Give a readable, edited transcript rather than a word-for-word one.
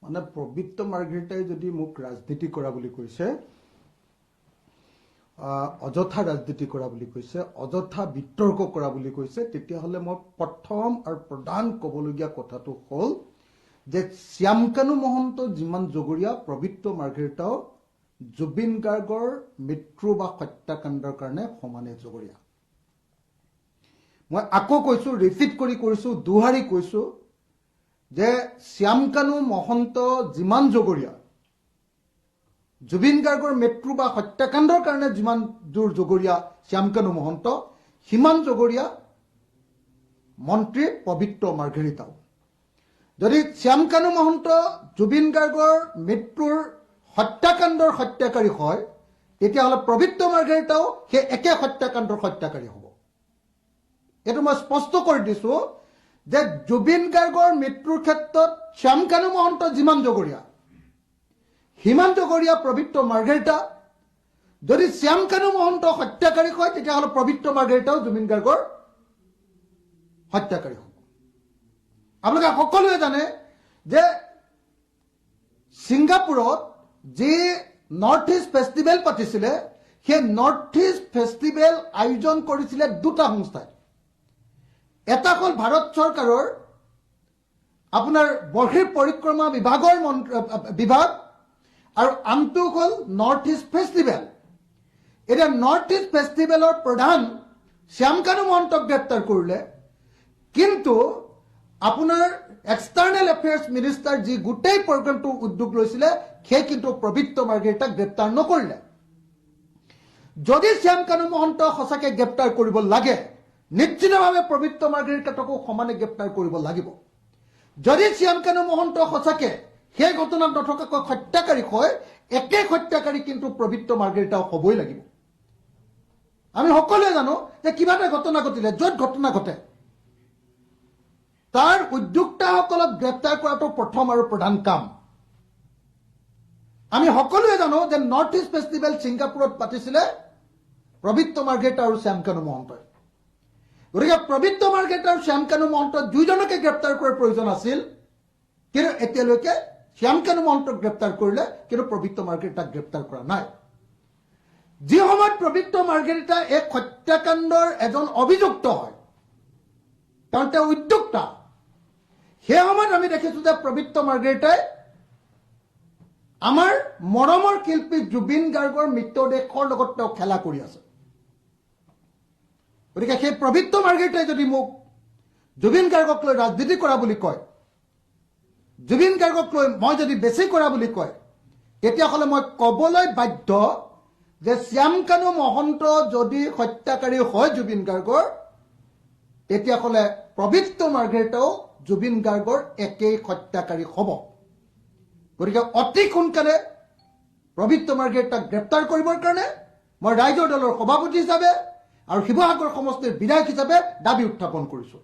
মানে পবিত্ৰ মাৰ্ঘেৰিটাই যদি মোক ৰাজনীতি কৰা বুলি কৈছে, অযথা ৰাজনীতি কৰা বুলি কৈছে, অযথা বিতৰ্ক কৰা বুলি কৈছে, তেতিয়াহ'লে মই প্ৰথম আৰু প্ৰধান ক'বলগীয়া কথাটো হ'ল যে শ্যামকানু মহন্ত যিমান জগৰীয়া, পবিত্ৰ মাৰ্ঘেৰিটাও জুবিন গাৰ্গৰ মৃত্যু বা হত্যাকাণ্ডৰ কাৰণে সমানে জগৰীয়া। মই আকৌ কৈছো, ৰিপিট কৰি কৈছো, দুহাৰি কৈছো যে শ্যামকানু মহন্ত যিমান জগৰীয়া, জুবিন গাৰ্গৰ মৃত্যু বা হত্যাকাণ্ডৰ কাৰণে যিমান দূৰ জগৰীয়া শ্যামকানু মহন্ত, সিমান জগৰীয়া মন্ত্ৰী পবিত্ৰ মাৰ্ঘেৰিটাও। যদি শ্যামকানু মহন্ত জুবিন গাৰ্গৰ মৃত্যুৰ হত্যাকাণ্ডৰ হত্যাকাৰী হয়, তেতিয়াহ'লে পবিত্ৰ মাৰ্ঘেৰিটাও সেই একে হত্যাকাণ্ডৰ হত্যাকাৰী হ'ব। এইটো মই স্পষ্ট কৰি দিছো যে জুবিন গাৰ্গৰ মৃত্যুৰ ক্ষেত্ৰত শ্যামকানু মহন্ত যিমান জগৰীয়া, সিমান জগৰীয়া পবিত্ৰ মাৰ্ঘেৰিটা। যদি শ্যামকানু মহন্ত হত্যাকাৰী হয়, তেতিয়াহ'লে পবিত্ৰ মাৰ্ঘেৰিটাও জুবিন গাৰ্গৰ হত্যাকাৰী হ'ব। আপোনালোকে সকলোৱে জানে যে ছিংগাপুৰত যি নৰ্থ ইষ্ট ফেষ্টিভেল পাতিছিলে, সেই নৰ্থ ইষ্ট ফেষ্টিভেল আয়োজন কৰিছিলে দুটা সংস্থাই। এটা হ'ল ভাৰত চৰকাৰৰ আপোনাৰ বৰ্হিৰ পৰিক্ৰমা বিভাগৰ বিভাগ, আৰু আনটো হ'ল নৰ্থ ইষ্ট ফেষ্টিভেল। এতিয়া নৰ্থ ইষ্ট ফেষ্টিভেলৰ প্ৰধান শ্যামকানু মহন্তক গ্ৰেপ্তাৰ কৰিলে, কিন্তু আপোনাৰ এক্সটাৰ্নেল এফেয়াৰ্ছ মিনিষ্টাৰ যি গোটেই প্ৰগ্ৰামটো উদ্যোগ লৈছিলে, সেই কিন্তু পবিত্ৰ মাৰ্ঘেৰিটাক গ্ৰেপ্তাৰ নকৰিলে। যদি শ্যামকানু মহন্ত সঁচাকৈ গ্ৰেপ্তাৰ কৰিব লাগে, নিশ্চিতভাৱে পবিত্ৰ মাৰ্ঘেৰিটাকো সমানে গ্ৰেপ্তাৰ কৰিব লাগিব। যদি শ্যামকানু মহন্ত সঁচাকৈ সেই ঘটনাত নথকাকৈ হত্যাকাৰী হয়, একে হত্যাকাৰী কিন্তু পবিত্ৰ মাৰ্ঘেৰিটাও হ'বই লাগিব। আমি সকলোৱে জানো যে কিবা এটা ঘটনা ঘটিলে, য'ত ঘটনা ঘটে, তাৰ উদ্যোক্তাসকলক গ্ৰেপ্তাৰ কৰাটো প্ৰথম আৰু প্ৰধান কাম। আমি সকলোৱে জানো যে নৰ্থ ইষ্ট ফেষ্টিভেল ছিংগাপুৰত পাতিছিলে পবিত্ৰ মাৰ্ঘেৰিটা আৰু শ্যামকানু মহন্তই। গতিকে পবিত্ৰ মাৰ্ঘেৰিটা আৰু শ্যামকানু মহন্ত দুইজনকে গ্ৰেপ্তাৰ কৰাৰ প্ৰয়োজন আছিল, কিন্তু এতিয়ালৈকে শ্যামকানু মহন্তক গ্ৰেপ্তাৰ কৰিলে, কিন্তু পবিত্ৰ মাৰ্ঘেৰিটাক গ্ৰেপ্তাৰ কৰা নাই। যি সময়ত পবিত্ৰ মাৰ্ঘেৰিটা এক হত্যাকাণ্ডৰ এজন অভিযুক্ত হয়, কাৰণ তেওঁ উদ্যোক্তা, সেই সময়ত আমি দেখিছো যে পবিত্ৰ মাৰ্ঘেৰিটাই আমাৰ মৰমৰ শিল্পী জুবিন গাৰ্গৰ মৃতদেহৰ লগত তেওঁ খেলা কৰি আছে। গতিকে সেই পবিত্ৰ মাৰ্ঘেৰিটাই যদি মোক জুবিন গাৰ্গক লৈ ৰাজনীতি কৰা বুলি কয়, জুবিন গাৰ্গক লৈ মই যদি বেছি কৰা বুলি কয়, তেতিয়াহ'লে মই ক'বলৈ বাধ্য যে শ্যামকানু মহন্ত যদি হত্যাকাৰী হয় জুবিন গাৰ্গৰ, তেতিয়াহ'লে পবিত্ৰ মাৰ্ঘেৰিটাও জুবিন গাৰ্গৰ একেই হত্যাকাৰী হ'ব। গতিকে অতি সোনকালে পবিত্ৰ মাৰ্ঘেৰিটাক গ্ৰেপ্তাৰ কৰিবৰ কাৰণে মই ৰাইজৰ দলৰ সভাপতি হিচাপে আৰু শিৱসাগৰ সমষ্টিৰ বিধায়ক হিচাপে দাবী উত্থাপন কৰিছো।